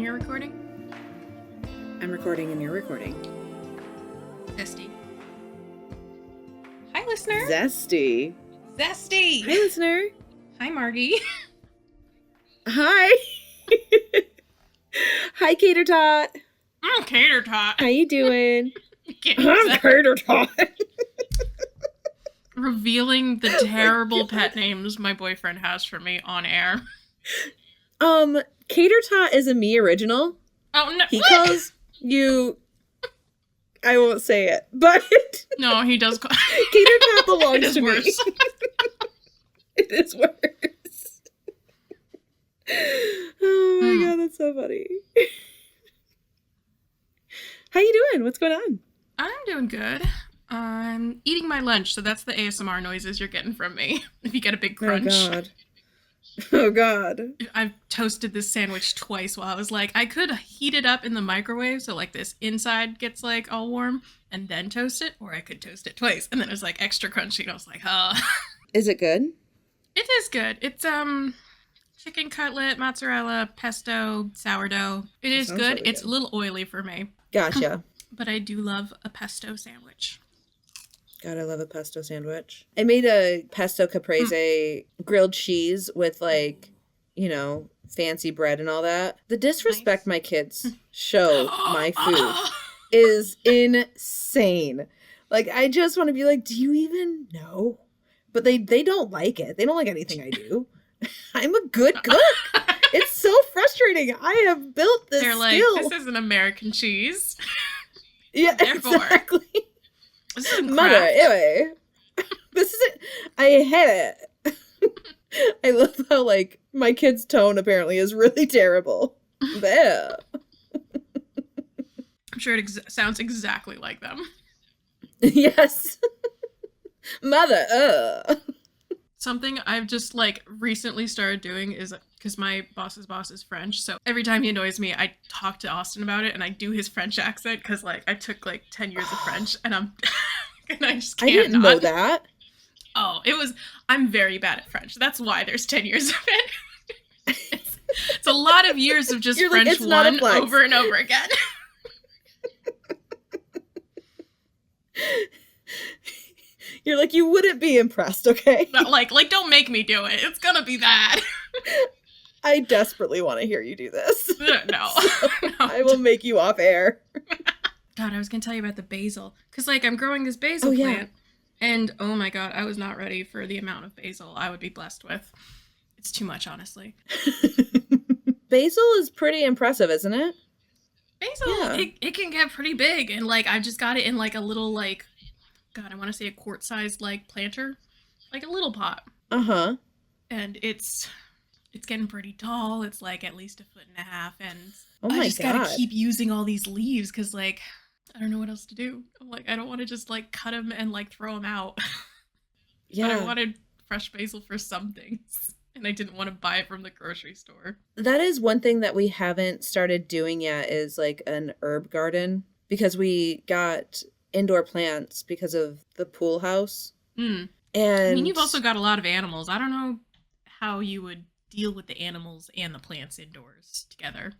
and you're recording? I'm recording and you're recording. Zesty. Hi, listener. Zesty. Zesty. Hi, listener. Hi, Margie. Hi. Hi, Cater Tot. I'm Cater Tot. How you doing? I'm Cater Tot. Revealing the terrible pet names my boyfriend has for me on air. Cater Tot is a me original. Oh, no. He calls you... I won't say it, but... No, he does call... Cater Tot belongs to worse. me. It is worse. Oh my god, that's so funny. How you doing? What's going on? I'm doing good. I'm eating my lunch, so that's the ASMR noises you're getting from me. If you get a big crunch. Oh god. Oh god. I've toasted this sandwich twice while I was like, I could heat it up in the microwave so like this inside gets like all warm and then toast it, or I could toast it twice and then it was like extra crunchy and I was like, Is it good? It is good. It's chicken cutlet, mozzarella, pesto, sourdough. It is good. Really It's good. a little oily for me. Gotcha. But I do love a pesto sandwich. God, I love a pesto sandwich. I made a pesto caprese grilled cheese with like, you know, fancy bread and all that. The disrespect my kids show my food is insane. Like, I just want to be like, do you even know? But they don't like it. They don't like anything I do. I'm a good cook. It's so frustrating. I have built this They're like, skill. this is an American cheese. Yeah, Therefore, exactly. This is Mother, anyway. This is it. I hate it. I love how, like, my kid's tone apparently is really terrible. There. I'm sure it sounds exactly like them. Yes. Mother, Something I've just, like, recently started doing is, because my boss's boss is French, so every time he annoys me, I talk to Austin about it, and I do his French accent, because, like, I took, like, 10 years of French, and and I just can't I didn't know that. Oh, I'm very bad at French. That's why there's 10 years of it. It's a lot of years of just You're French like, it's not a flex. over and over again. You're like, you wouldn't be impressed, okay? But like, don't make me do it. It's gonna be bad. I desperately want to hear you do this. No. So I will make you off air. God, I was gonna tell you about the basil. Because, like, I'm growing this basil plant. And, oh my god, I was not ready for the amount of basil I would be blessed with. It's too much, honestly. Basil is pretty impressive, isn't it? Basil, it can get pretty big. And, like, I've just got it in, like, a little, like, God, I want to say a quart-sized, like, planter. Like a little pot. Uh-huh. And it's getting pretty tall. It's, like, at least 1.5 feet. And oh my I just God. gotta keep using all these leaves because, like, I don't know what else to do. I'm like, I don't want to just, like, cut them and, like, throw them out. Yeah. But I wanted fresh basil for some things. And I didn't want to buy it from the grocery store. That is one thing that we haven't started doing yet is, like, an herb garden. Because we got indoor plants because of the pool house. Mm. And I mean, you've also got a lot of animals. I don't know how you would deal with the animals and the plants indoors together.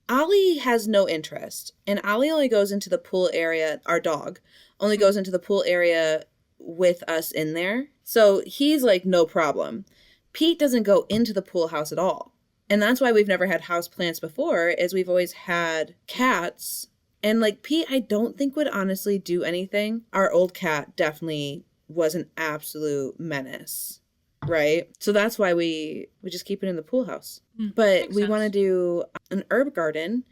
Ollie has no interest. And Ollie only goes into the pool area, our dog, only goes into the pool area with us in there. So he's like, no problem. Pete doesn't go into the pool house at all. And that's why we've never had house plants before, is we've always had cats. And, like, Pete, I don't think would honestly do anything. Our old cat definitely was an absolute menace, right? So that's why we just keep it in the pool house. But we want to do an herb garden,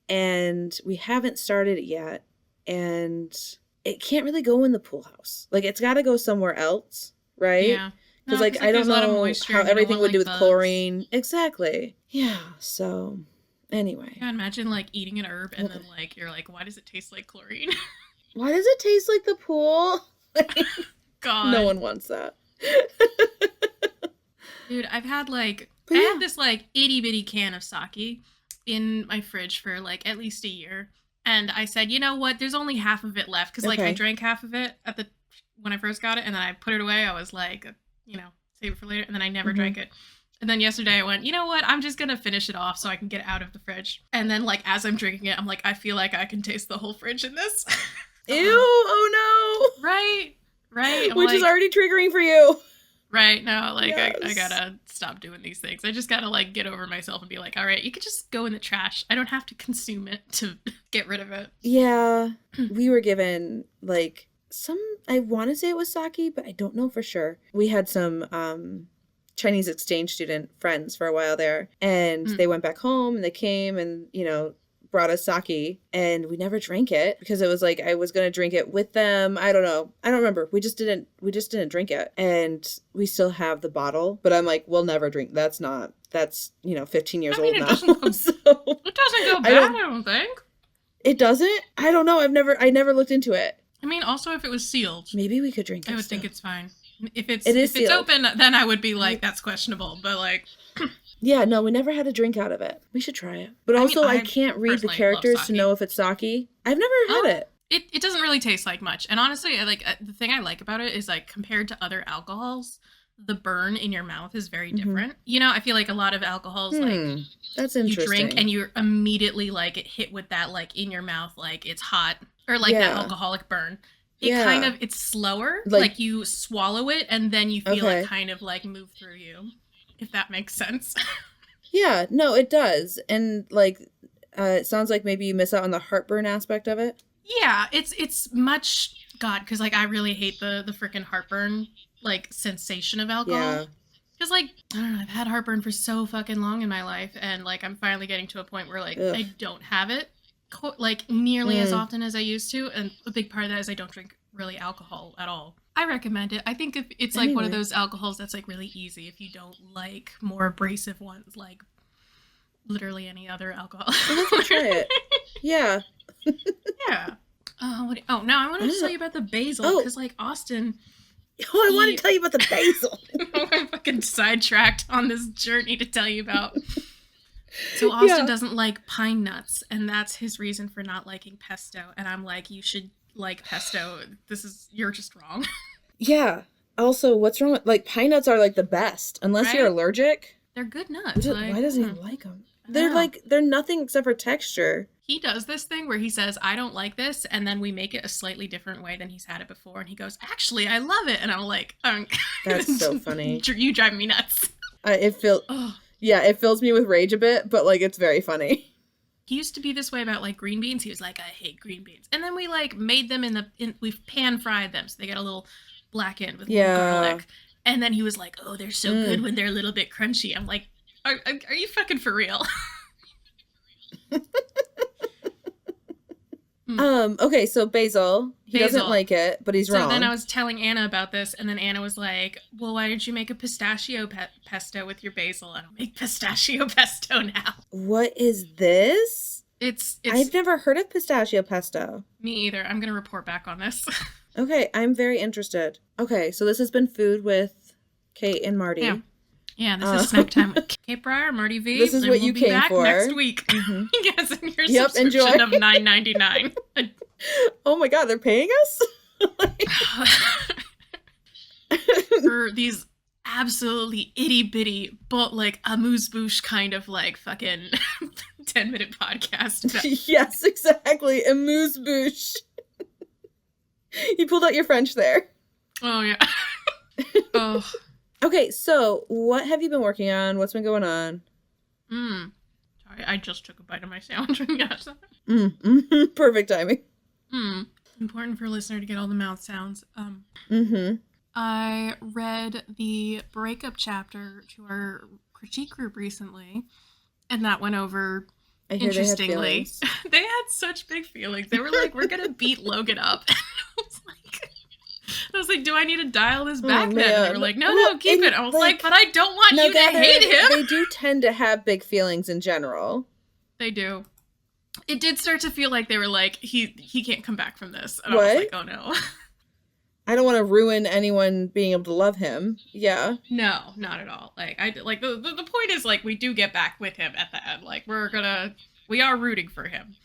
and we haven't started it yet. And it can't really go in the pool house. Like, it's got to go somewhere else, right? Yeah. Because, like, I don't know how everything would do with chlorine. Exactly. Yeah, so... Anyway. Yeah, imagine, like, eating an herb and then, like, you're like, why does it taste like chlorine? Why does it taste like the pool? God. No one wants that. Dude, I've had, like, I had this, like, itty-bitty can of sake in my fridge for, like, at least a year. And I said, you know what? There's only half of it left. Because, like, I drank half of it when I first got it. And then I put it away. I was like, you know, save it for later. And then I never drank it. And then yesterday I went, you know what? I'm just going to finish it off so I can get it out of the fridge. And then, like, as I'm drinking it, I'm like, I feel like I can taste the whole fridge in this. Ew, oh no. Right. Which is already triggering for you. Right. No, like, yes. I gotta stop doing these things. I just gotta, like, get over myself and be like, all right, you could just go in the trash. I don't have to consume it to get rid of it. Yeah. We were given, like, I want to say it was sake, but I don't know for sure. We had some Chinese exchange student friends for a while there, and they went back home, and they came and, you know, brought us sake, and we never drank it because it was like I was gonna drink it with them. I don't know. I don't remember. We just didn't drink it, and we still have the bottle. But I'm like, we'll never drink. That's 15 years old now. It doesn't go bad. I don't think it doesn't. I don't know. I never looked into it. I mean, also if it was sealed, maybe we could drink it. I would think it's fine. If it's open, then I would be like, that's questionable. But like. Yeah, no, we never had a drink out of it. We should try it. But also, I can't read the characters to know if it's sake. I've never had it. It doesn't really taste like much. And honestly, the thing I like about it is, like, compared to other alcohols, the burn in your mouth is very different. You know, I feel like a lot of alcohols, like, that's interesting. You drink and you're immediately, like, it hit with that, like, in your mouth, like, it's hot. Or, like, that alcoholic burn. It's slower. Like, you swallow it and then you feel it kind of, like, move through you. If that makes sense. Yeah, no, it does. And, like, it sounds like maybe you miss out on the heartburn aspect of it. Yeah, it's much, God, because, like, I really hate the freaking heartburn, like, sensation of alcohol. Yeah. Because, like, I don't know, I've had heartburn for so fucking long in my life, and, like, I'm finally getting to a point where, like, I don't have it, like, nearly as often as I used to, and a big part of that is I don't drink really alcohol at all. I recommend it. I think if it's like one of those alcohols that's like really easy if you don't like more abrasive ones, like literally any other alcohol. Well, let's try it. Yeah. Yeah. Now I wanted to tell you about the basil because like Austin. Oh, I want to tell you about the basil. I'm fucking sidetracked on this journey to tell you about. So Austin doesn't like pine nuts, and that's his reason for not liking pesto. And I'm like, you should like pesto. You're just wrong. Yeah. Also, what's wrong with, like, pine nuts are like the best unless you're allergic. They're good nuts. Why doesn't he like them? They're nothing except for texture. He does this thing where he says, I don't like this, and then we make it a slightly different way than he's had it before, and he goes, actually, I love it. And I'm like, that's so funny. You drive me nuts. It fills me with rage a bit, but like it's very funny. He used to be this way about, like, green beans. He was like, I hate green beans. And then we, like, made them we've pan-fried them, so they get a little blackened with garlic. And then he was like, oh, they're so good when they're a little bit crunchy. I'm like, are you fucking for real? Okay, so basil. He doesn't like it, but he's wrong. So then I was telling Anna about this, and then Anna was like, well, why didn't you make a pistachio pesto with your basil? And I'll make pistachio pesto now. What is this? It's I've never heard of pistachio pesto. Me either. I'm going to report back on this. Okay, I'm very interested. Okay, so this has been Food with Kate and Marty. Yeah, this is Snack Time with Kate Breyer, Marty V. This is what you came for. Next week. Mm-hmm. Yes, and your subscription of $9.99. Oh my God, they're paying us? For these absolutely itty bitty, but like amuse-bouche kind of like fucking 10-minute podcast. Yes, exactly. Amuse-bouche. You pulled out your French there. Oh, yeah. Oh. Okay, so what have you been working on? What's been going on? Sorry, I just took a bite of my sandwich when you asked that. Perfect timing. Important for a listener to get all the mouth sounds. I read the breakup chapter to our critique group recently, and that went over interestingly. They had such big feelings. They were like, we're gonna beat Logan up. I was like, do I need to dial this back then? And they were like, no, keep it. I was like, but I don't want you to hate him. They do tend to have big feelings in general. They do. It did start to feel like they were like, he can't come back from this. And I was like, oh no. I don't want to ruin anyone being able to love him. Yeah. No, not at all. Like, the point is, like, we do get back with him at the end. Like, we are rooting for him.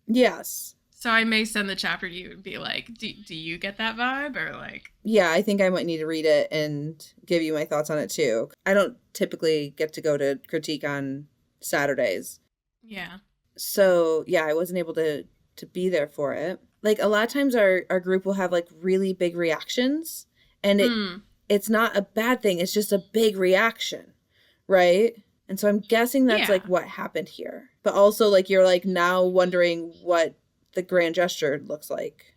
Yes. So I may send the chapter to you and be like, do you get that vibe? Or like, Yeah, I think I might need to read it and give you my thoughts on it too. I don't typically get to go to critique on Saturdays. yeah. So yeah, I wasn't able to be there for it. Like a lot of times our group will have like really big reactions and it's not a bad thing, it's just a big reaction, right? And so I'm guessing that's Yeah. like what happened here. But also like you're like now wondering what the grand gesture looks like.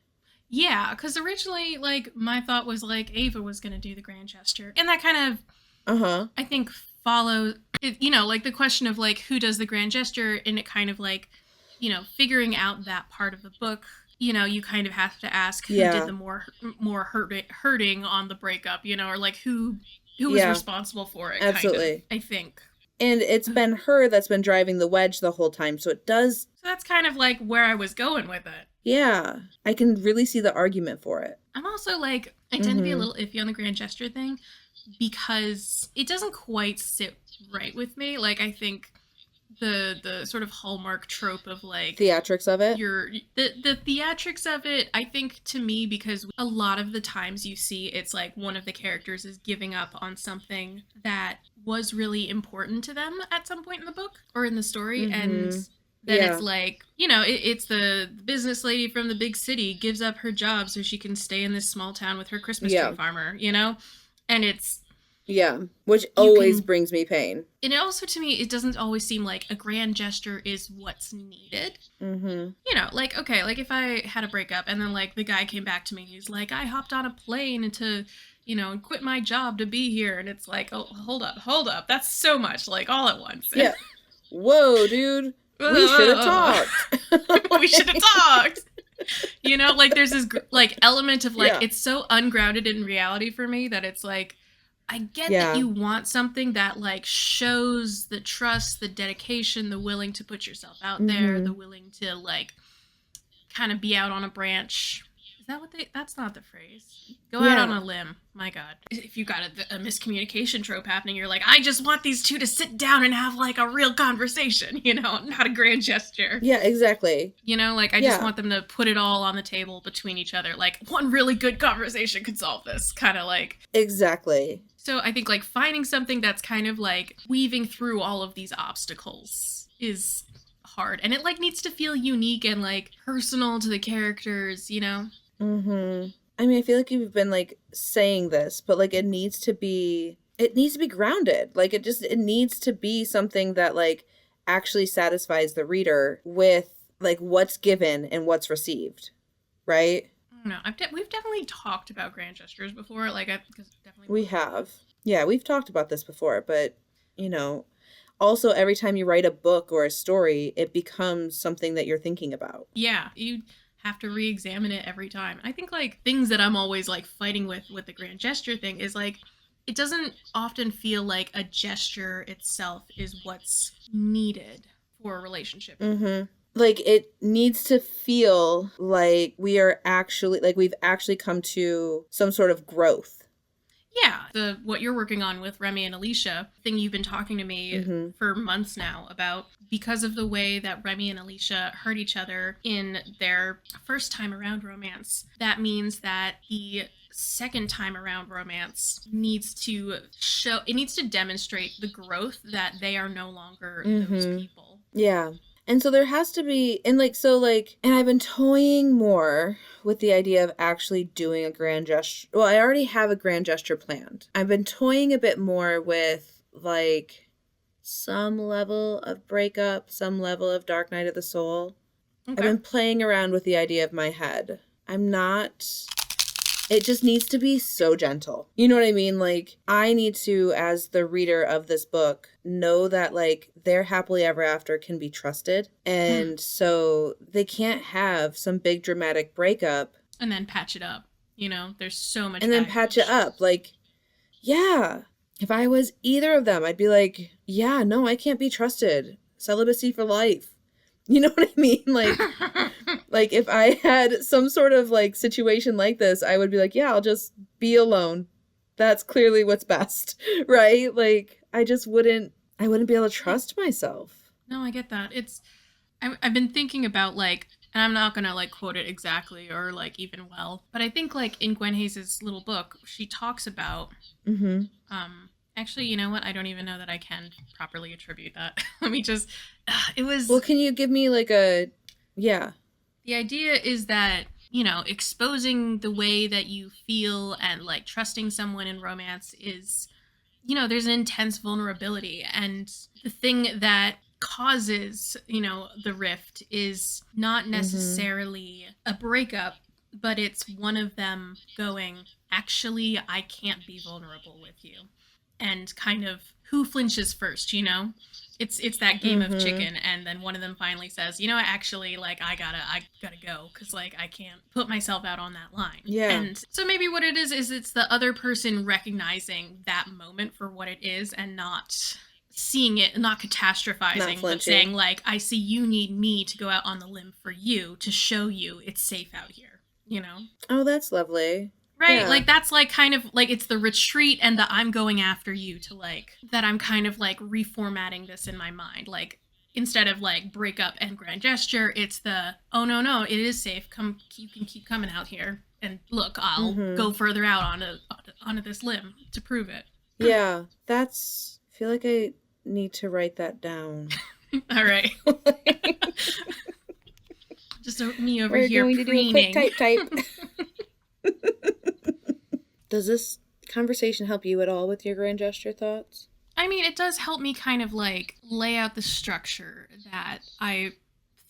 Yeah, because originally, like, my thought was like Ava was gonna do the grand gesture, and that kind of, Uh-huh. I think, follows, you know, like the question of like who does the grand gesture, and it kind of like, you know, figuring out that part of the book. You know, you kind of have to ask who did Yeah. the more hurting on the breakup, you know, or like who was Yeah. responsible for it. Absolutely. Kind of, I think. And it's been her that's been driving the wedge the whole time. So it does. So that's kind of like where I was going with it. Yeah. I can really see the argument for it. I'm also like, I tend to be a little iffy on the grand gesture thing because it doesn't quite sit right with me. Like, I think the sort of hallmark trope of like Theatrics of it. The theatrics of it, I think, to me, because a lot of the times you see it's like one of the characters is giving up on something that was really important to them at some point in the book or in the story, and then it's like, you know, it's the business lady from the big city gives up her job so she can stay in this small town with her Christmas tree farmer, you know? And it's... Yeah, which always brings me pain. And it also, to me, it doesn't always seem like a grand gesture is what's needed. You know, like, okay, like if I had a breakup and then like the guy came back to me and he's like, I hopped on a plane to, you know, quit my job to be here. And it's like, oh, hold up. That's so much, like all at once. Yeah. Whoa, dude. We should have talked. We should have talked. You know, like there's this like element of like, it's so ungrounded in reality for me that it's like, I get that you want something that like shows the trust, the dedication, the willing to put yourself out there, the willing to like kind of be out on a branch. Is that what that's not the phrase. Go out on a limb. My God. If you got a miscommunication trope happening, you're like, I just want these two to sit down and have like a real conversation, you know, not a grand gesture. Yeah, exactly. You know, like I just want them to put it all on the table between each other. Like one really good conversation could solve this, kind of like. Exactly. So I think like finding something that's kind of like weaving through all of these obstacles is hard. And it like needs to feel unique and like personal to the characters, you know? I mean, I feel like you've been like saying this, but like it needs to be grounded. Like it needs to be something that like actually satisfies the reader with like what's given and what's received. Right? No, we've definitely talked about grand gestures before. Like, we have. Yeah, we've talked about this before, but, you know, also every time you write a book or a story, it becomes something that you're thinking about. Yeah, you have to re-examine it every time. I think, like, things that I'm always, like, fighting with the grand gesture thing is, like, it doesn't often feel like a gesture itself is what's needed for a relationship. Like, it needs to feel like we are actually, like, we've actually come to some sort of growth. Yeah. What you're working on with Remy and Alicia, thing you've been talking to me for months now about, because of the way that Remy and Alicia hurt each other in their first time around romance, that means that the second time around romance needs to demonstrate the growth that they are no longer those people. Yeah. And so there has to be, and like, so like, and I've been toying more with the idea of actually doing a grand gesture. Well, I already have a grand gesture planned. I've been toying a bit more with like some level of breakup, some level of Dark Night of the Soul. Okay. I've been playing around with the idea of my head. It just needs to be so gentle. You know what I mean? Like, I need to, as the reader of this book, know that, like, their happily ever after can be trusted. And so they can't have some big dramatic breakup. And then patch it up. You know, there's so much and then patch it up. Like, yeah. If I was either of them, I'd be like, yeah, no, I can't be trusted. Celibacy for life. You know what I mean? Like, like if I had some sort of like situation like this, I would be like, yeah, I'll just be alone. That's clearly what's best, right? Like, I wouldn't be able to trust myself. No, I get that. I've been thinking about like And I'm not gonna like quote it exactly or like even well, but I think like in Gwen Hayes' little book, she talks about Mm-hmm. actually, you know what? I don't even know that I can properly attribute that. Let me just it was Well, can you give me like a, yeah. the idea is that, you know, exposing the way that you feel and like trusting someone in romance is, you know, there's an intense vulnerability. And the thing that causes, you know, the rift is not Mm-hmm. necessarily a breakup, but it's one of them going, actually, I can't be vulnerable with you. And kind of who flinches first, you know? It's that game of Mm-hmm. chicken, and then one of them finally says, you know what, actually, like I gotta go, because like I can't put myself out on that line. Yeah. And so maybe what it is it's the other person recognizing that moment for what it is and not seeing it, not Not catastrophizing, but saying flinching. like, I see you need me to go out on the limb for you to show you it's safe out here, you know? Oh, that's lovely. Right? Yeah. Like that's like kind of like it's the retreat and the I'm going after you to like that I'm kind of like reformatting this in my mind. Like instead of like break up and grand gesture, it's the oh no no, it is safe. Come you can keep coming out here. And look, I'll Mm-hmm. go further out onto this limb to prove it. Yeah. That's, I feel like I need to write that down. All right. Just me over We're here going to do a quick preening. type. Does this conversation help you at all with your grand gesture thoughts? I mean, it does help me kind of like lay out the structure that I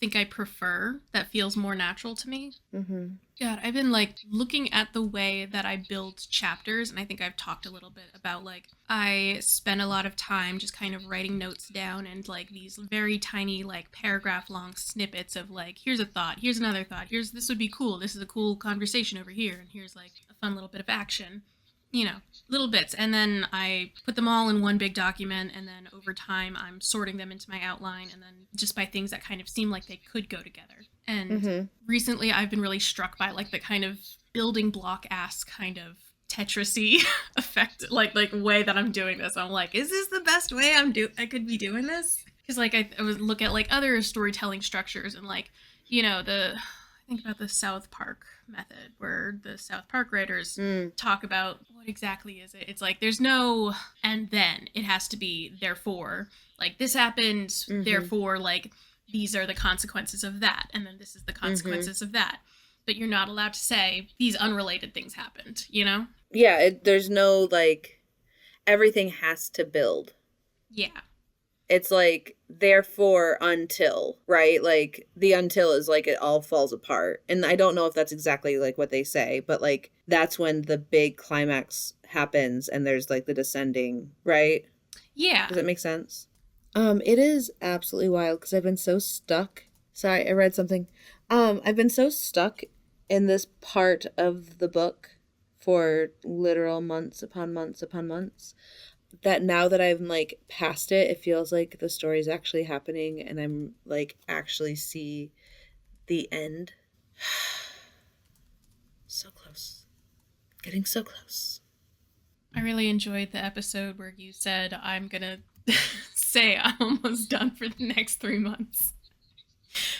think I prefer, that feels more natural to me. Mm-hmm. God, I've been like looking at the way that I build chapters, and I think I've talked a little bit about like I spend a lot of time just kind of writing notes down and like these very tiny, like paragraph long snippets of like, here's a thought, here's another thought, here's this would be cool, this is a cool conversation over here, and here's like a fun little bit of action, you know, little bits. And then I put them all in one big document, and then over time I'm sorting them into my outline, and then just by things that kind of seem like they could go together. And Mm-hmm. recently I've been really struck by like the kind of building block ass kind of Tetrisy effect, like way that I'm doing this. I'm like, is this the best way I could be doing this? Because like I would look at like other storytelling structures and like, you know, I think about the South Park method where the South Park writers Mm. talk about what exactly is it. It's like there's no and then, it has to be therefore, like this happened, Mm-hmm. therefore like these are the consequences of that, and then this is the Mm-hmm. consequences of that. But you're not allowed to say these unrelated things happened, you know? Yeah, there's no like, everything has to build. Yeah. It's like, therefore, until, right? Like, the until is like it all falls apart. And I don't know if that's exactly like what they say, but like, that's when the big climax happens and there's like the descending, right? Yeah. Does that make sense? It is absolutely wild because I've been so stuck. Sorry, I read something. I've been so stuck in this part of the book for literal months upon months upon months that now that I'm like past it, it feels like the story's actually happening and I'm like actually see the end. So close. Getting so close. I really enjoyed the episode where you said, I'm gonna say I'm almost done for the next 3 months.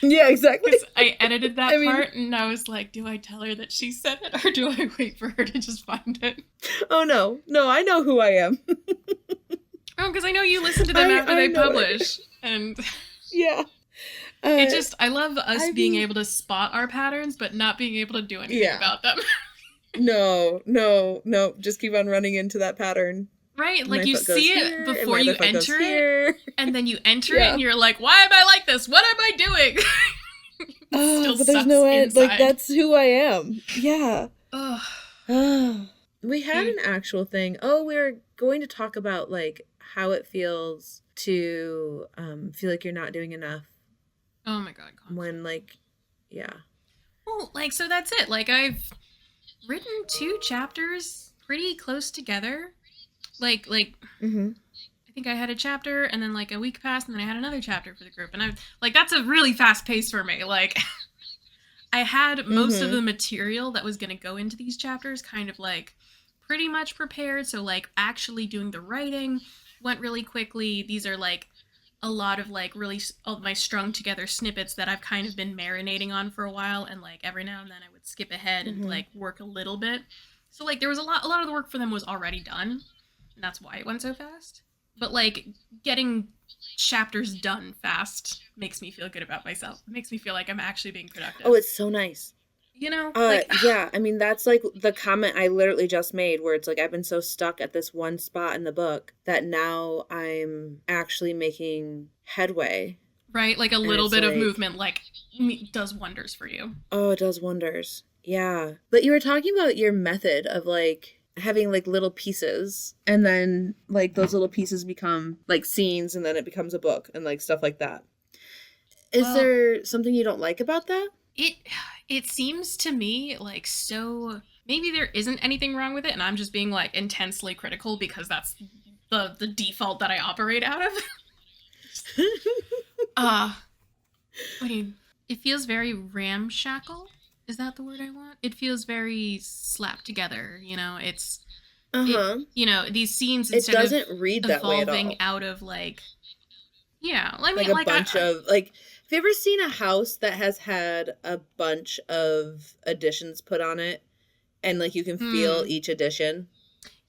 Yeah, exactly. Because I edited I that mean, part and I was like, do I tell her that she said it or do I wait for her to just find it? oh no. No, I know who I am. Oh, because I know you listen to them after I they know it. publish. And Yeah. it Uh just, I love us I being mean, able to spot our patterns, but not being able to do anything yeah. about them. No, no, no. Just keep on running into that pattern. Right? Like My you foot goes see it here, and before my other you foot goes enter it, here. and then you enter it Yeah. and you're like, why am I like this? What am I doing? It Oh, still but there's sucks no end. Like, inside. that's who I am. Yeah. Ugh. We had Dude. an actual thing. Oh, we were going to talk about like how it feels to feel like you're not doing enough Oh my god, when constantly. like, yeah. Well, like, so that's it. Like, I've written 2 chapters pretty close together. Like, Mm-hmm. I think I had a chapter, and then like a week passed, and then I had another chapter for the group, and I like that's a really fast pace for me. Like, I had most of Mm-hmm. the material that was going to go into these chapters kind of like pretty much prepared. So like actually doing the writing went really quickly. These are like a lot of like really all my strung together snippets that I've kind of been marinating on for a while, and like every now and then I would skip ahead and like work a little bit. So like there was a lot of the work for them was already done, and that's why it went so fast. But like getting chapters done fast makes me feel good about myself. It makes me feel like I'm actually being productive. Oh, it's so nice. You know? Like yeah, I mean, that's like the comment I literally just made where it's like I've been so stuck at this one spot in the book that now I'm actually making headway. Right? Like a little bit of movement like does wonders for you. Oh, it does wonders. Yeah. But you were talking about your method of like having like little pieces and then like those little pieces become like scenes and then it becomes a book and like stuff like that. Is there something you don't like about that? It seems to me like so maybe there isn't anything wrong with it and I'm just being like intensely critical because that's the default that I operate out of. What do you, it feels very ramshackle. Is that the word I want? It feels very slapped together, you know. It's you know, these scenes instead it doesn't read that way at all. Evolving out of like yeah, I mean, like a bunch of like have you ever seen a house that has had a bunch of additions put on it and like you can feel each addition?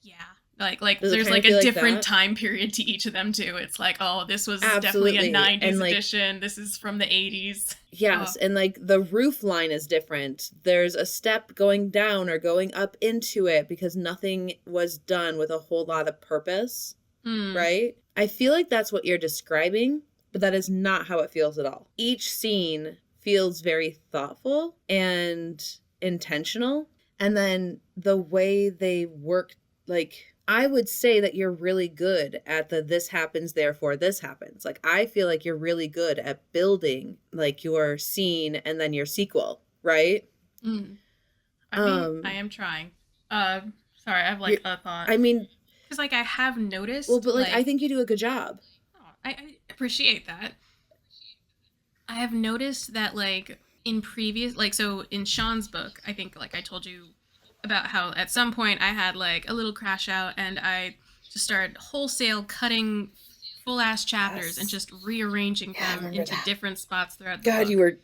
Yeah. Like there's like a different time period to each of them too. It's like, oh, this was definitely a 90s edition. This is from the 80s. Yes, and like the roof line is different. There's a step going down or going up into it because nothing was done with a whole lot of purpose. Right? I feel like that's what you're describing, but that is not how it feels at all. Each scene feels very thoughtful and intentional. And then the way they work, like, I would say that you're really good at the this happens, therefore this happens. Like, I feel like you're really good at building, like, your scene and then your sequel, right? I mean, I am trying. Sorry, I have, like, a thought. I mean... Because, like, I have noticed... Well, but, like, I think you do a good job. Oh, I appreciate that. I have noticed that, like, in previous... Like, so, in Sean's book, I think, like, I told you about how at some point I had, like, a little crash out, and I just started wholesale cutting full-ass chapters and just rearranging them into different spots throughout the book. You were...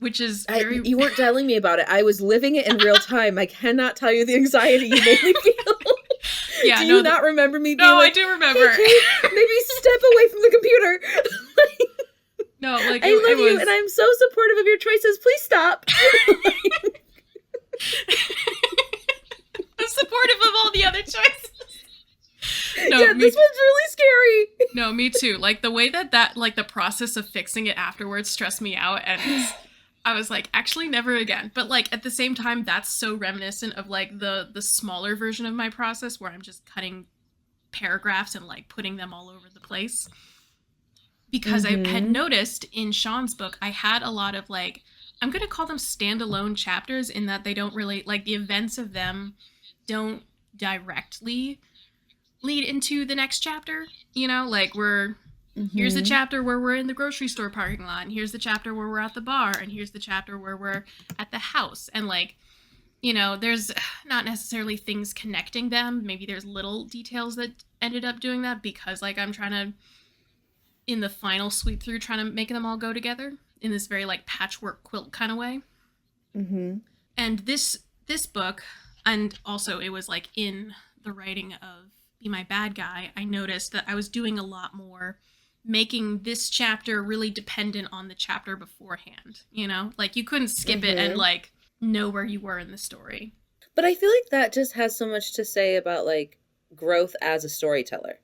Which is very... You weren't telling me about it. I was living it in real time. I cannot tell you the anxiety you made me feel. Yeah, do you not remember me being I do remember. Hey, Kate, maybe step away from the computer. No, like, I love you, and I'm so supportive of your choices. Please stop. I'm supportive of all the other choices. No, yeah, this one's really scary. No, me too. Like, the way that, like, the process of fixing it afterwards stressed me out, and I was like, actually, never again. But, like, at the same time, that's so reminiscent of, like, the smaller version of my process where I'm just cutting paragraphs and, like, putting them all over the place. Because I had noticed in Sean's book, I had a lot of, like, I'm going to call them standalone chapters in that they don't really, like, the events of them don't directly lead into the next chapter. You know, like, here's the chapter where we're in the grocery store parking lot, and here's the chapter where we're at the bar, and here's the chapter where we're at the house. And, like, you know, there's not necessarily things connecting them. Maybe there's little details that ended up doing that because, like, I'm trying to, in the final sweep through, trying to make them all go together in this very, like, patchwork quilt kind of way. And this book, and also it was, like, in the writing of Be My Bad Guy, I noticed that I was doing a lot more making this chapter really dependent on the chapter beforehand, you know? Like, you couldn't skip it and, like, know where you were in the story. But I feel like that just has so much to say about, like, growth as a storyteller.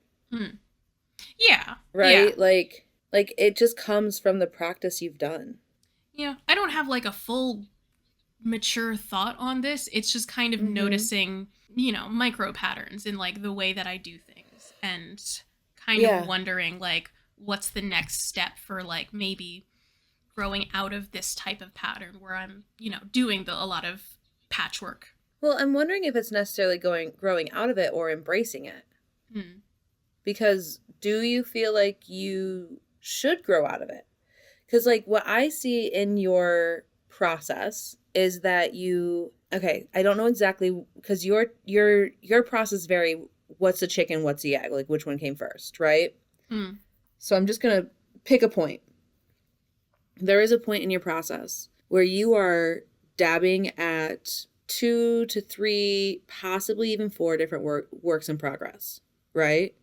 Yeah. Right? Yeah. Like, it just comes from the practice you've done. Yeah. I don't have, like, a full mature thought on this. It's just kind of noticing, you know, micro patterns in, like, the way that I do things. And kind of wondering, like, what's the next step for, like, maybe growing out of this type of pattern where I'm, you know, doing a lot of patchwork. Well, I'm wondering if it's necessarily growing out of it or embracing it. Because do you feel like you should grow out of it? Because, like, what I see in your process is that I don't know exactly, because your process vary. What's the chicken, what's the egg? Like, which one came first, right? So I'm just going to pick a point. There is a point in your process where you are dabbing at 2 to 3, possibly even 4 different works in progress, right?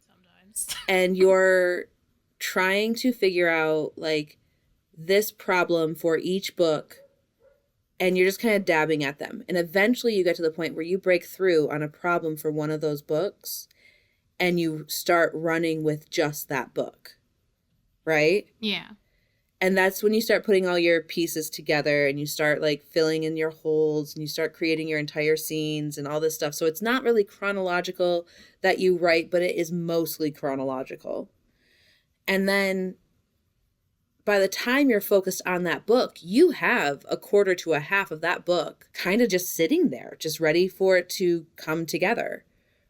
Sometimes. And you're trying to figure out like this problem for each book, and you're just kind of dabbing at them. And eventually you get to the point where you break through on a problem for one of those books and you start running with just that book, right? Yeah. And that's when you start putting all your pieces together and you start like filling in your holes and you start creating your entire scenes and all this stuff. So it's not really chronological that you write, but it is mostly chronological. And then by the time you're focused on that book, you have a quarter to a half of that book kind of just sitting there, just ready for it to come together,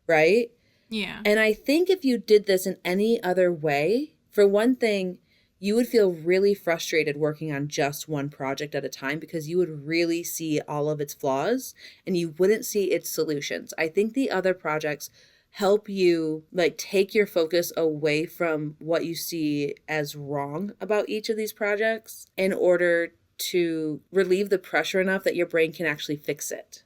right? Yeah. And I think if you did this in any other way, for one thing, you would feel really frustrated working on just one project at a time because you would really see all of its flaws and you wouldn't see its solutions. I think the other projects help you like take your focus away from what you see as wrong about each of these projects in order to relieve the pressure enough that your brain can actually fix it.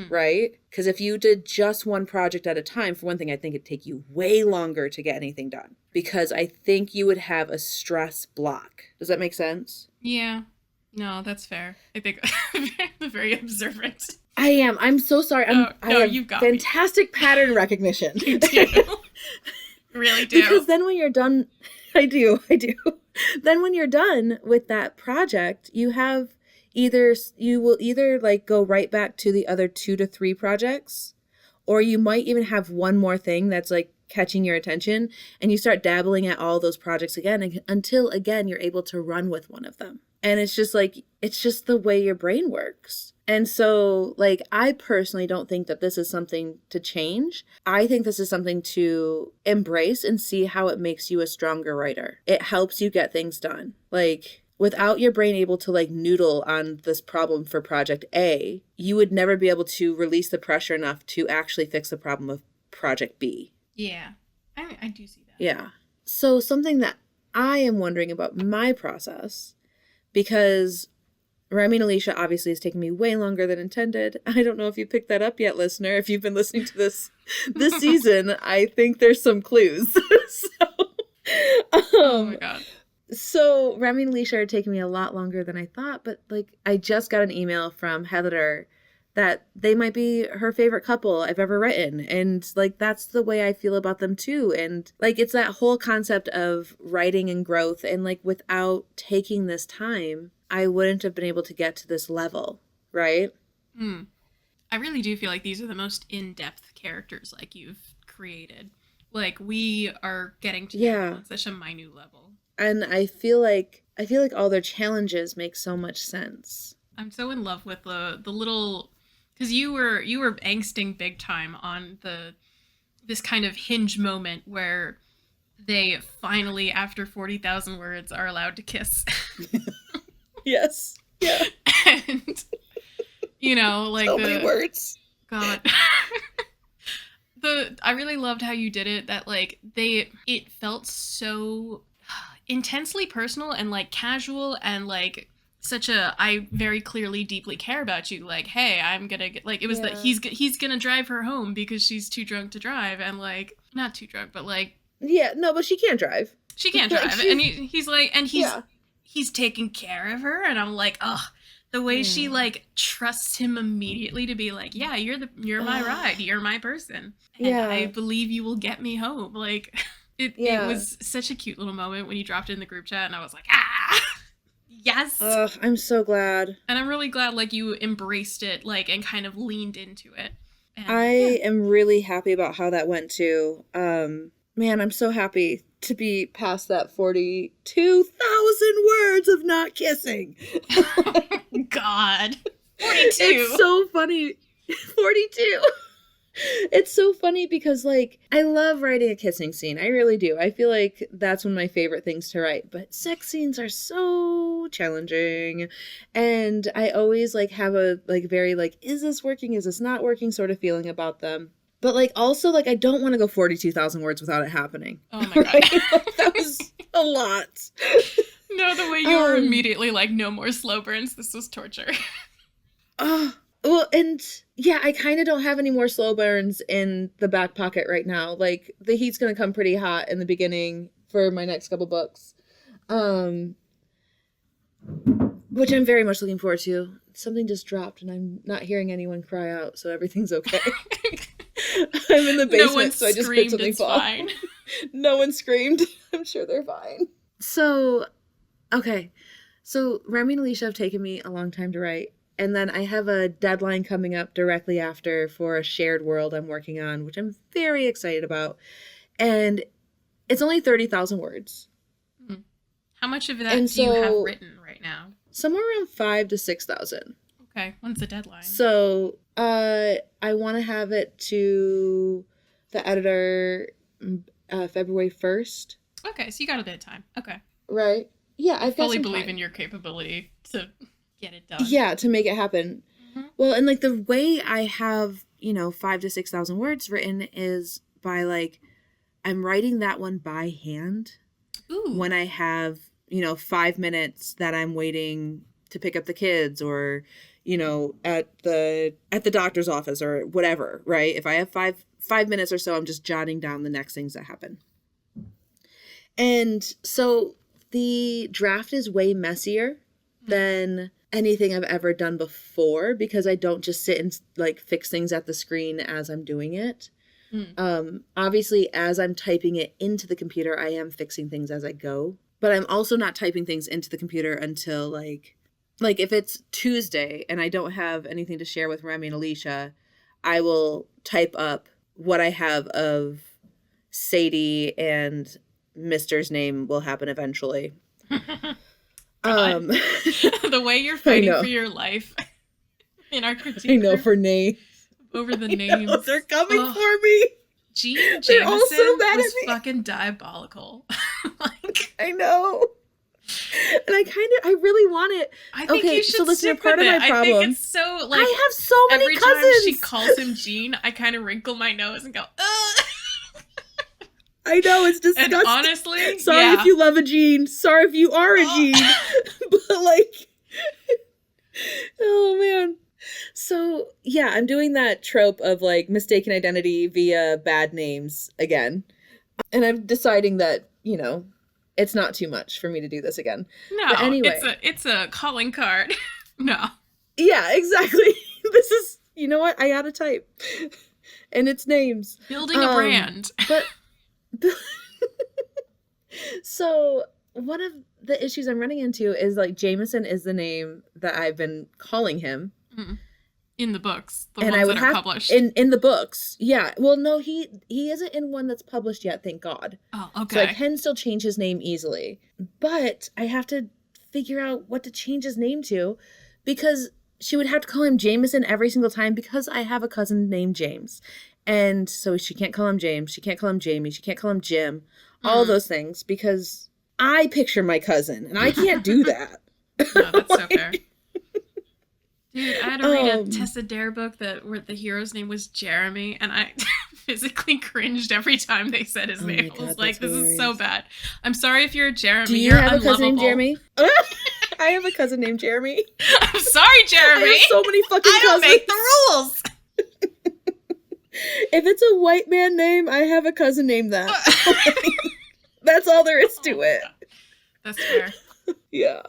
Right? Because if you did just one project at a time, for one thing, I think it'd take you way longer to get anything done because I think you would have a stress block. Does that make sense? Yeah. No, that's fair. I think I'm very observant. I am. I'm so sorry. I have you've got fantastic pattern recognition. You do. Really do. Because then when you're done, I do. Then when you're done with that project, you will either like go right back to the other 2 to 3 projects, or you might even have one more thing that's like catching your attention and you start dabbling at all those projects again until again you're able to run with one of them. And it's just the way your brain works. And so like I personally don't think that this is something to change. I think this is something to embrace and see how it makes you a stronger writer. It helps you get things done. Like without your brain able to like noodle on this problem for project A, you would never be able to release the pressure enough to actually fix the problem of project B. Yeah, I do see that. Yeah. So something that I am wondering about my process, because Remy and Alicia obviously has taken me way longer than intended. I don't know if you picked that up yet, listener. If you've been listening to this season, I think there's some clues. Oh my God. So Remy and Alicia are taking me a lot longer than I thought, but like I just got an email from Heather that they might be her favorite couple I've ever written. And like that's the way I feel about them too. And like it's that whole concept of writing and growth, and like without taking this time, I wouldn't have been able to get to this level, right? I really do feel like these are the most in-depth characters like you've created. Like we are getting to know on such a minute level. And I feel like all their challenges make so much sense. I'm so in love with the little, because you were angsting big time on this kind of hinge moment where they finally, after 40,000 words, are allowed to kiss. Yes. Yeah. And like so many words. God. I really loved how you did it. That like it felt so intensely personal and like casual and like such a I very clearly deeply care about you, like, hey, I'm gonna get like it was that he's gonna drive her home because she's too drunk to drive, and like not too drunk but like but she can't drive, and he's like, and he's taking care of her, and I'm like, oh, the way she like trusts him immediately to be like, yeah, you're my ride, you're my person, and I believe you will get me home. Like it was such a cute little moment when you dropped it in the group chat, and I was like, yes. I'm so glad. And I'm really glad like you embraced it like and kind of leaned into it. And, I am really happy about how that went too. Man, I'm so happy to be past that 42,000 words of not kissing. God. 42. It's so funny. 42. It's so funny because, like, I love writing a kissing scene. I really do. I feel like that's one of my favorite things to write. But sex scenes are so challenging. And I always, like, have a, like, very, like, is this working? Is this not working? Sort of feeling about them. But, like, also, like, I don't want to go 42,000 words without it happening. Oh, my God. That was A lot. No, the way you were immediately like, no more slow burns. This was torture. Well, and yeah, I kind of don't have any more slow burns in the back pocket right now. Like, the heat's going to come pretty hot in the beginning for my next couple books. Which I'm very much looking forward to. Something just dropped and I'm not hearing anyone cry out, so everything's okay. I'm in the basement, so I just heard something fall. Fine. No one screamed. I'm sure they're fine. So, okay. So Remy and Alicia have taken me a long time to write. And then I have a deadline coming up directly after for a shared world I'm working on, which I'm very excited about. And it's only 30,000 words. How much of that do you have written right now? Somewhere around 5,000 to 6,000. Okay, when's the deadline? So I want to have it to the editor February 1st. Okay, so you got a bit of time. Okay. Right. Yeah, I've fully believe in your capability to get it done. Yeah, to make it happen. Mm-hmm. Well, and like the way I have, 5,000 to 6,000 words written is by like, I'm writing that one by hand. Ooh. When I have, 5 minutes that I'm waiting to pick up the kids or, at the doctor's office or whatever, right? If I have five minutes or so, I'm just jotting down the next things that happen. And so the draft is way messier than anything I've ever done before because I don't just sit and like fix things at the screen as I'm doing it. Obviously, as I'm typing it into the computer, I am fixing things as I go. But I'm also not typing things into the computer until like if it's Tuesday and I don't have anything to share with Remy and Alicia, I will type up what I have of Sadie and Mister's name will happen eventually. The way you're fighting for your life in our critique. I know, for names. Over the names. They're coming for me. Gene Jameson was fucking diabolical. I know. And I really want it. I think you should stick with it. I think it's so, like, I have so many cousins. Every time she calls him Gene, I kind of wrinkle my nose and go, ugh. I know, it's disgusting. And honestly, sorry if you love a Gene. Sorry if you are a Gene. But, like, oh, man. So, yeah, I'm doing that trope of, like, mistaken identity via bad names again. And I'm deciding that, it's not too much for me to do this again. No, but anyway. It's a calling card. No. Yeah, exactly. This is, you know what? I gotta type. And it's names. Building a brand. But so one of the issues I'm running into is like Jameson is the name that I've been calling him. In the books, the ones that are published. In the books, yeah. Well, no, he isn't in one that's published yet, thank God. Oh, okay. So I can still change his name easily. But I have to figure out what to change his name to because she would have to call him Jameson every single time because I have a cousin named James. And so she can't call him James, she can't call him Jamie, she can't call him Jim, all those things because I picture my cousin and I can't do that. No, that's so fair. Dude, I had to read a Tessa Dare book where the hero's name was Jeremy, and I physically cringed every time they said his name. I was like, this is so bad. I'm sorry if you're a Jeremy. Do you have a cousin named Jeremy? I have a cousin named Jeremy. I'm sorry, Jeremy. I have so many fucking cousins. I don't make the rules. If it's a white man name, I have a cousin named that. That's all there is to it. That's fair. Yeah.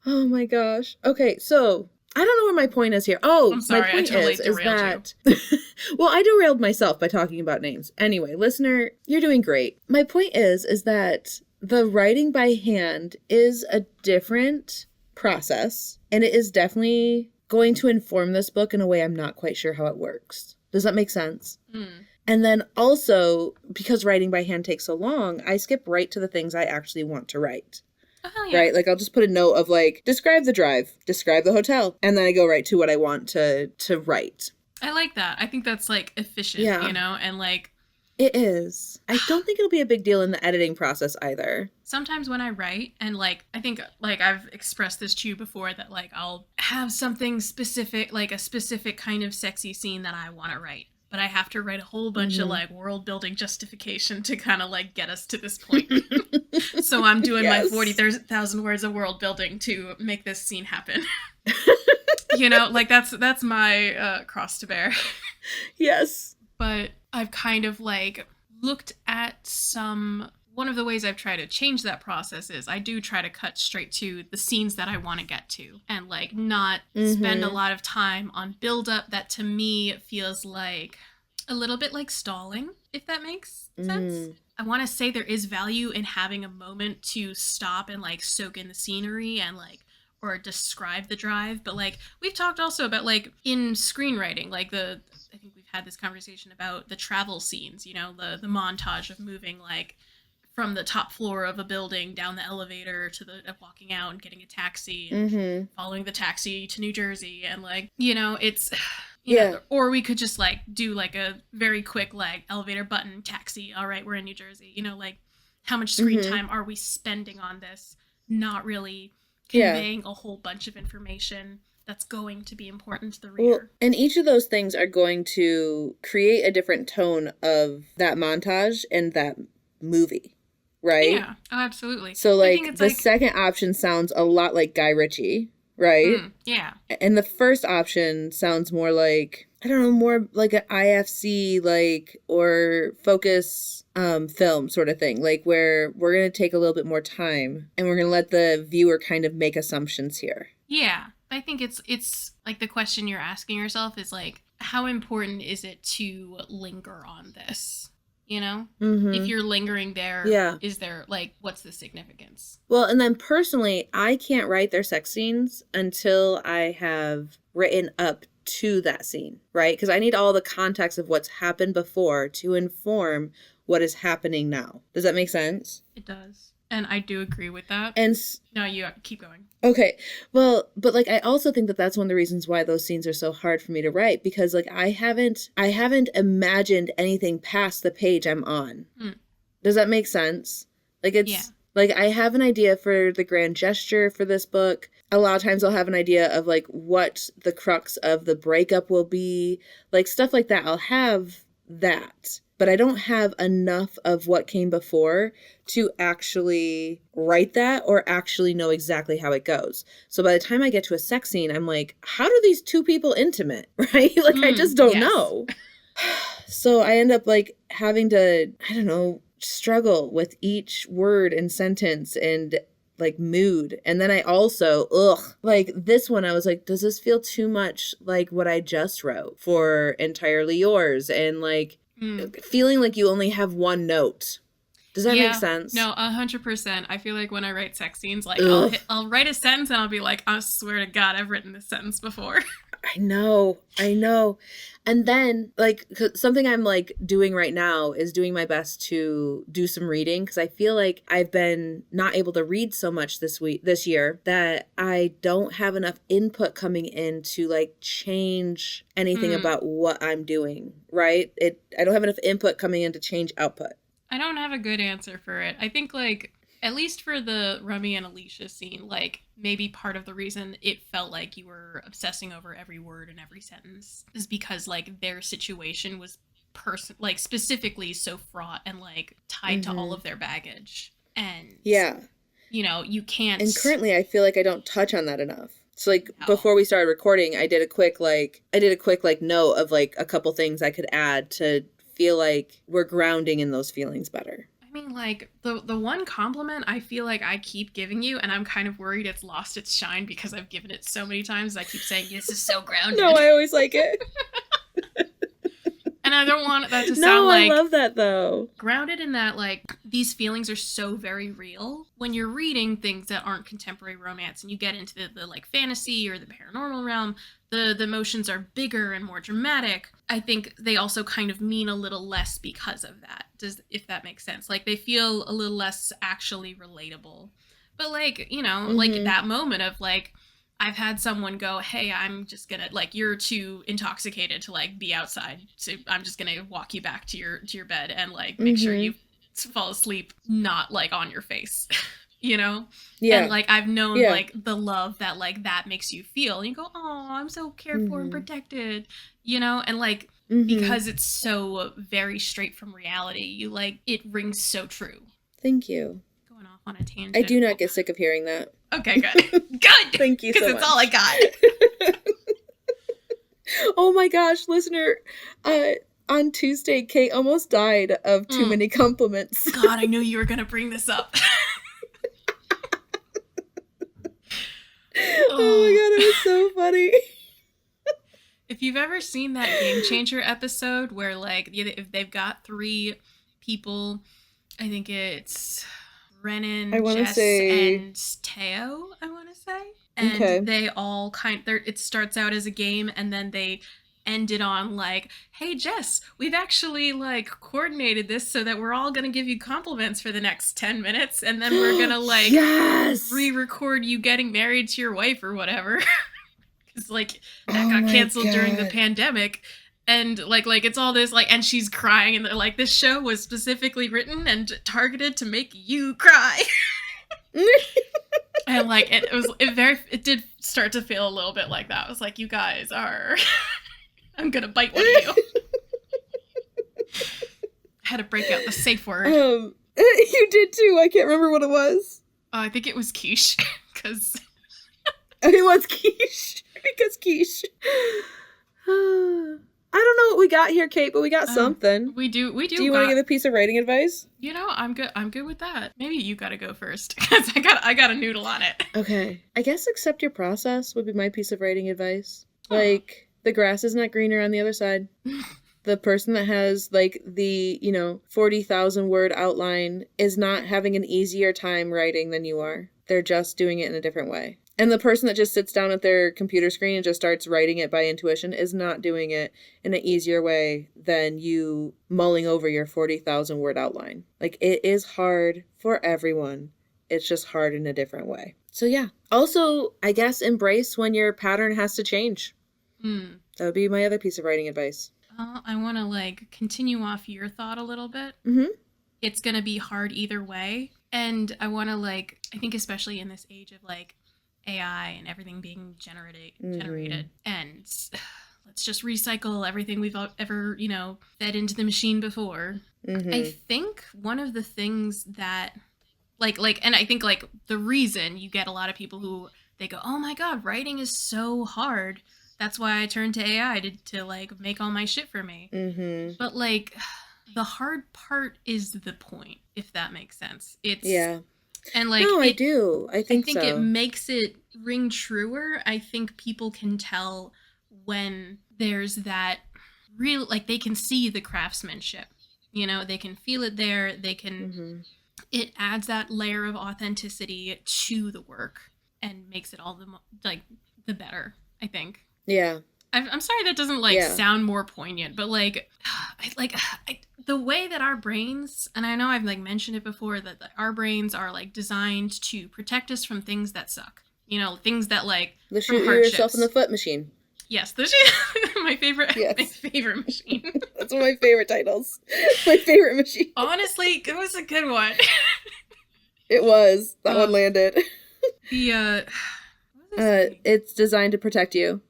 Oh my gosh. Okay, so I don't know where my point is here. Oh, I'm sorry, my point is that well, I derailed myself by talking about names. Anyway, listener, you're doing great. My point is that the writing by hand is a different process, and it is definitely going to inform this book in a way I'm not quite sure how it works. Does that make sense? And then also, because writing by hand takes so long, I skip right to the things I actually want to write. Oh, yeah. Right? Like, I'll just put a note of, like, describe the drive, describe the hotel, and then I go right to what I want to write. I like that. I think that's, like, efficient, and, like... It is. I don't think it'll be a big deal in the editing process either. Sometimes when I write, and, like, I think, like, I've expressed this to you before, that, like, I'll have something specific, like, a specific kind of sexy scene that I want to write. but I have to write a whole bunch of like world building justification to kind of like get us to this point. So I'm doing my 40,000 words of world building to make this scene happen. You know, like that's my cross to bear. Yes. But I've kind of like looked at one of the ways I've tried to change that process is I do try to cut straight to the scenes that I want to get to and like not spend a lot of time on build up that to me feels like a little bit like stalling, if that makes sense. I want to say there is value in having a moment to stop and like soak in the scenery and like or describe the drive, but like we've talked also about like in screenwriting, like I think we've had this conversation about the travel scenes, you know, the montage of moving like from the top floor of a building down the elevator to the walking out and getting a taxi and following the taxi to New Jersey and like, you know, it's you know, or we could just like do like a very quick like elevator button taxi, all right, we're in New Jersey, you know, like how much screen time are we spending on this, not really conveying a whole bunch of information that's going to be important to the reader. Well, and each of those things are going to create a different tone of that montage and that movie, right? Yeah, oh, absolutely. So like the second option sounds a lot like Guy Ritchie, right? Yeah. And the first option sounds more like, I don't know, more like an IFC like or focus film sort of thing, like where we're going to take a little bit more time and we're going to let the viewer kind of make assumptions here. Yeah. I think it's like the question you're asking yourself is like, how important is it to linger on this? You know, if you're lingering there, is there like, what's the significance? Well, and then personally, I can't write their sex scenes until I have written up to that scene, right? Because I need all the context of what's happened before to inform what is happening now. Does that make sense? It does. And I do agree with that. And no, you keep going. Okay. Well, but like I also think that that's one of the reasons why those scenes are so hard for me to write, because like I haven't imagined anything past the page I'm on. Does that make sense? Like it's like I have an idea for the grand gesture for this book. A lot of times I'll have an idea of like what the crux of the breakup will be, like stuff like that. I'll have that. But I don't have enough of what came before to actually write that or actually know exactly how it goes. So by the time I get to a sex scene, I'm like, how do these two people intimate, right? Like, I just don't know. So I end up like having to, I don't know, struggle with each word and sentence and like mood. And then I also, like this one, I was like, does this feel too much like what I just wrote for Entirely Yours? And like, feeling like you only have one note. Does that make sense? No, 100%. I feel like when I write sex scenes, like I'll write a sentence and I'll be like, I swear to God, I've written this sentence before. I know. And then like something I'm like doing right now is doing my best to do some reading, because I feel like I've been not able to read so much this year that I don't have enough input coming in to like change anything about what I'm doing, right? I don't have enough input coming in to change output. I don't have a good answer for it. I think like at least for the Remy and Alicia scene, like maybe part of the reason it felt like you were obsessing over every word and every sentence is because like their situation was like specifically so fraught and like tied to all of their baggage. And you know, you can't. And currently I feel like I don't touch on that enough. So like before we started recording, I did a quick note of like a couple things I could add to feel like we're grounding in those feelings better. I mean, like, the one compliment I feel like I keep giving you, and I'm kind of worried it's lost its shine because I've given it so many times, I keep saying, this is so grounded. No, I always like it. And I don't want that to sound like... No, I love that, though. Grounded in that, like, these feelings are so very real. When you're reading things that aren't contemporary romance and you get into the like, fantasy or the paranormal realm, the emotions are bigger and more dramatic. I think they also kind of mean a little less because of that, if that makes sense. Like, they feel a little less actually relatable. But, like, you know, like, that moment of, like... I've had someone go, hey, I'm just gonna, like, you're too intoxicated to, like, be outside, so I'm just gonna walk you back to your bed and, like, make sure you fall asleep not, like, on your face, you know? Yeah. And, like, I've known, like, the love that, like, that makes you feel. And you go, oh, I'm so cared for and protected, you know? And, like, because it's so very straight from reality. You like, it rings so true. Thank you. Going off on a tangent. I do not get sick of hearing that. Okay, good. Good! Thank you so much. Because it's all I got. Oh my gosh, listener. On Tuesday, Kate almost died of too many compliments. God, I knew you were going to bring this up. Oh my god, it was so funny. If you've ever seen that Game Changer episode where, like, if they've got 3 people, I think it's Brennan, Jess, and Teo, I want to say. And they all it starts out as a game, and then they end it on, like, hey, Jess, we've actually, like, coordinated this so that we're all going to give you compliments for the next 10 minutes, and then we're going to, like, re-record you getting married to your wife or whatever. Because, like, that got canceled during the pandemic. And, like, it's all this, like, and she's crying, and they're like, this show was specifically written and targeted to make you cry. And, like, it did start to feel a little bit like that. I was like, you guys are... I'm gonna bite one of you. I had to break out the safe word. You did too. I can't remember what it was. I think it was quiche, because... It was quiche. Because quiche. I don't know what we got here, Kate, but we got something. We do. Do you want to give a piece of writing advice? You know, I'm good with that. Maybe you gotta go first, because I got a noodle on it. Okay. I guess accept your process would be my piece of writing advice. Like... The grass is not greener on the other side. The person that has, like, the, 40,000 word outline is not having an easier time writing than you are. They're just doing it in a different way. And the person that just sits down at their computer screen and just starts writing it by intuition is not doing it in an easier way than you mulling over your 40,000 word outline. Like, it is hard for everyone. It's just hard in a different way. So yeah. Also, I guess embrace when your pattern has to change. That would be my other piece of writing advice. I want to, like, continue off your thought a little bit. It's going to be hard either way. And I want to, like, I think especially in this age of, like, AI and everything being generated, and let's just recycle everything we've ever, fed into the machine before. I think one of the things that, and I think, like, the reason you get a lot of people who, they go, oh my God, writing is so hard. That's why I turned to AI to like, make all my shit for me. But, like, the hard part is the point, if that makes sense. It's and, like, no, I do. I think so. It makes it ring truer. I think people can tell when there's that real, like, they can see the craftsmanship. They can feel it there. They can. It adds that layer of authenticity to the work and makes it all the better, I think. Yeah. I'm sorry that doesn't, like, sound more poignant, but, like, the way that our brains, and I know I've, like, mentioned it before, that our brains are, like, designed to protect us from things that suck. Things that, like, the shoot yourself in the foot machine. Yes, my favorite machine. That's one of my favorite titles. My favorite machine. Honestly, it was a good one. It was. That one landed. It's designed to protect you.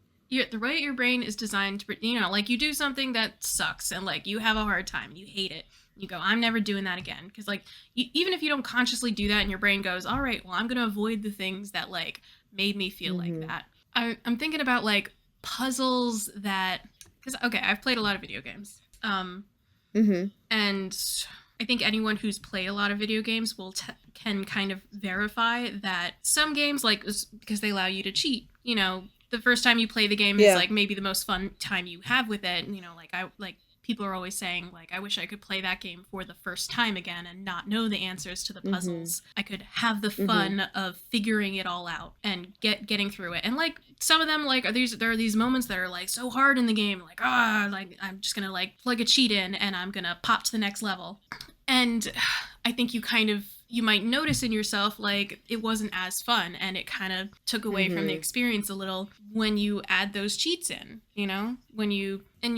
The way your brain is designed to, like, you do something that sucks and, like, you have a hard time, you hate it, you go, I'm never doing that again. Because, like, even if you don't consciously do that and your brain goes, all right, well, I'm going to avoid the things that, like, made me feel like that. I'm thinking about, like, puzzles that, because, okay, I've played a lot of video games. And I think anyone who's played a lot of video games can kind of verify that some games, like, because they allow you to cheat, the first time you play the game is, like, maybe the most fun time you have with it. And, people are always saying, like, I wish I could play that game for the first time again and not know the answers to the puzzles. I could have the fun of figuring it all out and getting through it. And, like, some of them, like, there are these moments that are, like, so hard in the game, like, I'm just gonna, like, plug a cheat in and I'm gonna pop to the next level. And I think you might notice in yourself, like, it wasn't as fun and it kind of took away from the experience a little when you add those cheats in, and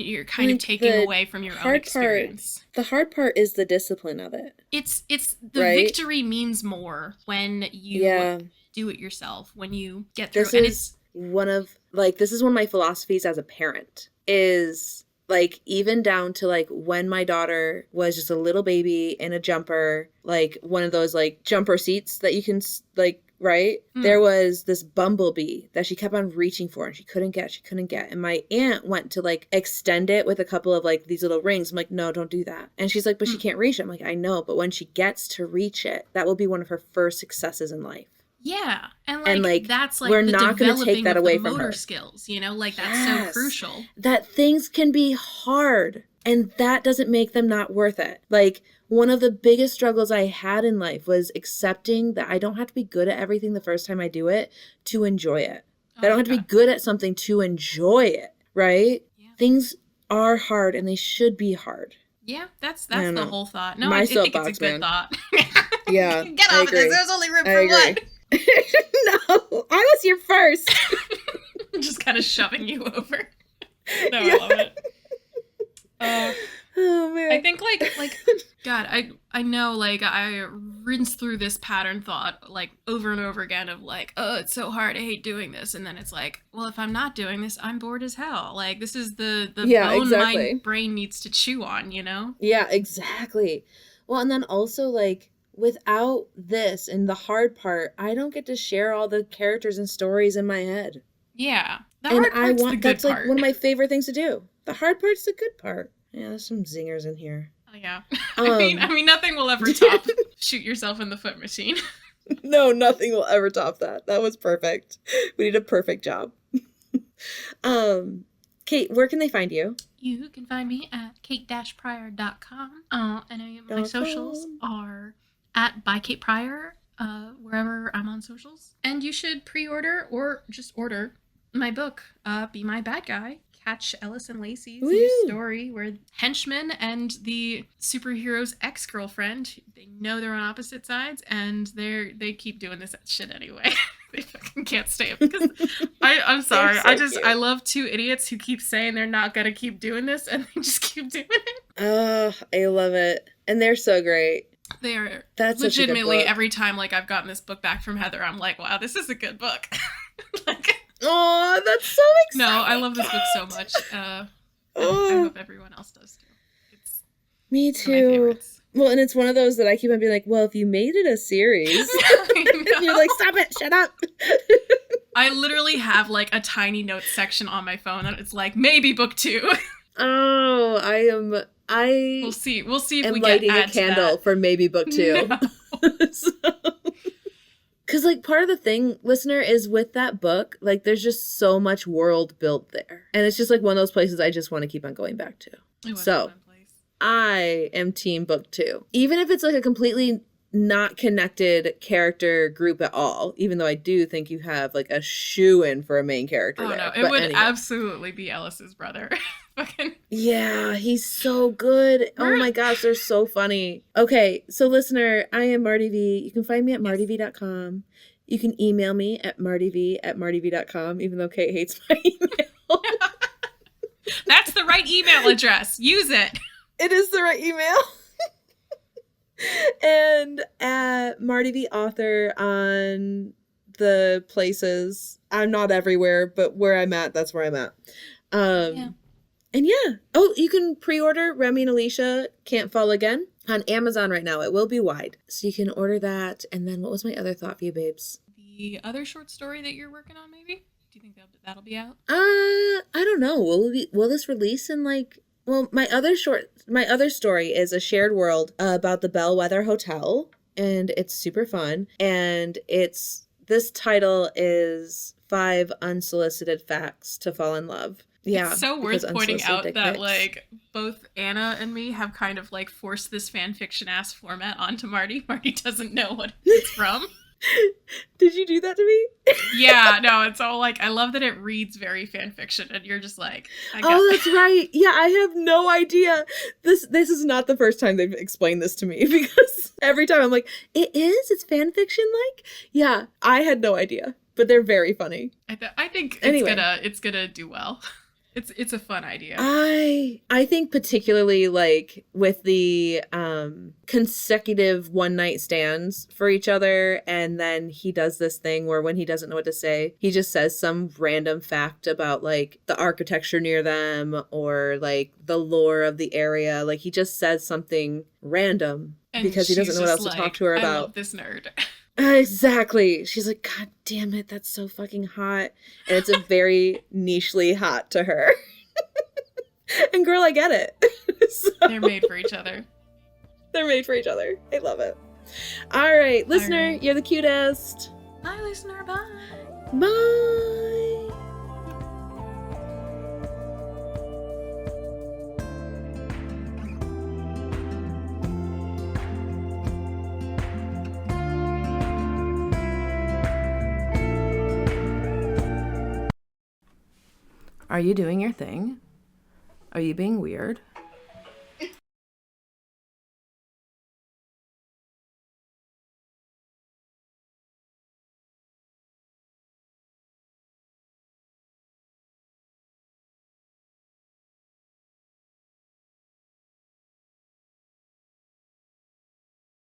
you're kind of taking away from your own experience. The hard part is the discipline of it. It's the victory means more when you do it yourself, when you get through. This is one of my philosophies as a parent is like even down to like when my daughter was just a little baby in a jumper, like one of those like jumper seats that you can like, right? There was this bumblebee that she kept on reaching for and she couldn't get. And my aunt went to like extend it with a couple of like these little rings. I'm like, no, don't do that. And she's like, but she can't reach it. I'm like, I know, but when she gets to reach it, that will be one of her first successes in life. Yeah, and like that's like we're the not going to take that away from motor her. Skills, you know, like that's so crucial. That things can be hard, and that doesn't make them not worth it. Like one of the biggest struggles I had in life was accepting that I don't have to be good at everything the first time I do it to enjoy it. I don't have to be good at something to enjoy it, right? Yeah. Things are hard, and they should be hard. Yeah, that's the whole thought. No, My I think it's a good thought. Yeah, get off of this. There's only room for one. No, I was here first. Just kind of shoving you over. No, I love it. Oh man. I think like God, I know like I rinse through this pattern thought like over and over again of like, oh, it's so hard, I hate doing this, and then it's like, well, if I'm not doing this, I'm bored as hell. Like this is the bone my brain needs to chew on, you know? Yeah, exactly. Well, and then also like without this and the hard part, I don't get to share all the characters and stories in my head. Yeah. The hard part's the good that's part. Like one of my favorite things to do. The hard part's the good part. Yeah, there's some zingers in here. Oh yeah. I mean nothing will ever top shoot yourself in the foot machine. No, nothing will ever top that. That was perfect. We did a perfect job. Kate, where can they find you? You can find me at kate-pryor.com. And my socials are at by Kate Pryor, wherever I'm on socials. And you should pre-order or just order my book, Be My Bad Guy. Catch Ellis and Lacey's new story where henchman and the superhero's ex-girlfriend, they know they're on opposite sides and they keep doing this shit anyway. They fucking can't stay up because I'm sorry. I love two idiots who keep saying they're not gonna keep doing this and they just keep doing it. Oh, I love it. And they're so great. They are. That's legitimately every time like I've gotten this book back from Heather, I'm like, wow, this is a good book. Like, oh, that's so exciting. No, I love this book so much. I hope everyone else does too. It's me too. Well, and it's one of those that I keep on being like, well, if you made it a series, you're like, stop it, shut up. I literally have like a tiny notes section on my phone that it's like maybe book 2. Oh, we'll see if we get lighting a candle for maybe book 2. No. Because, like, part of the thing, listener, is with that book, like, there's just so much world built there. And it's just, like, one of those places I just want to keep on going back to. So, I am team book 2. Even if it's, like, a completely not connected character group at all, even though I do think you have, like, a shoo-in for a main character there. No, it would absolutely be Ellis's brother. Yeah, he's so good. Oh my gosh, they're so funny. Okay, so listener, I am Marty V. You can find me at martyv.com. You can email me at martyv@martyv.com, even though Kate hates my email. That's the right email address. Use it. It is the right email. And at Marty V Author on the places. I'm not everywhere, but where I'm at, that's where I'm at. And yeah. Oh, you can pre-order Remy and Alicia Can't Fall Again on Amazon right now. It will be wide. So you can order that. And then what was my other thought for you, babes? The other short story that you're working on, maybe? Do you think that'll be out? I don't know. Will this release in like... Well, my other story is a shared world about the Bellwether Hotel. And it's super fun. And this title is 5 Unsolicited Facts to Fall in Love. Yeah, it's so worth pointing out that like both Anna and me have kind of like forced this fan fiction ass format onto Marty. Marty doesn't know what it's from. Did you do that to me? Yeah, no, it's all like I love that it reads very fan fiction and you're just like, oh, that's right. Yeah, I have no idea. This is not the first time they've explained this to me because every time I'm like, it's fan fiction like? Yeah, I had no idea. But they're very funny. I think it's gonna do well. It's a fun idea. I think particularly like with the consecutive one night stands for each other, and then he does this thing where when he doesn't know what to say, he just says some random fact about like the architecture near them or like the lore of the area. Like he just says something random And because he doesn't she's know what else just to talk like, to her I about. love this nerd. Exactly. She's like, God damn it, that's so fucking hot. And it's a very nichely hot to her. And girl, I get it. So, They're made for each other. they're made for each other. I love it. All right, listener, All right. you're the cutest. Bye, listener. Bye. Bye. Are you doing your thing? Are you being weird?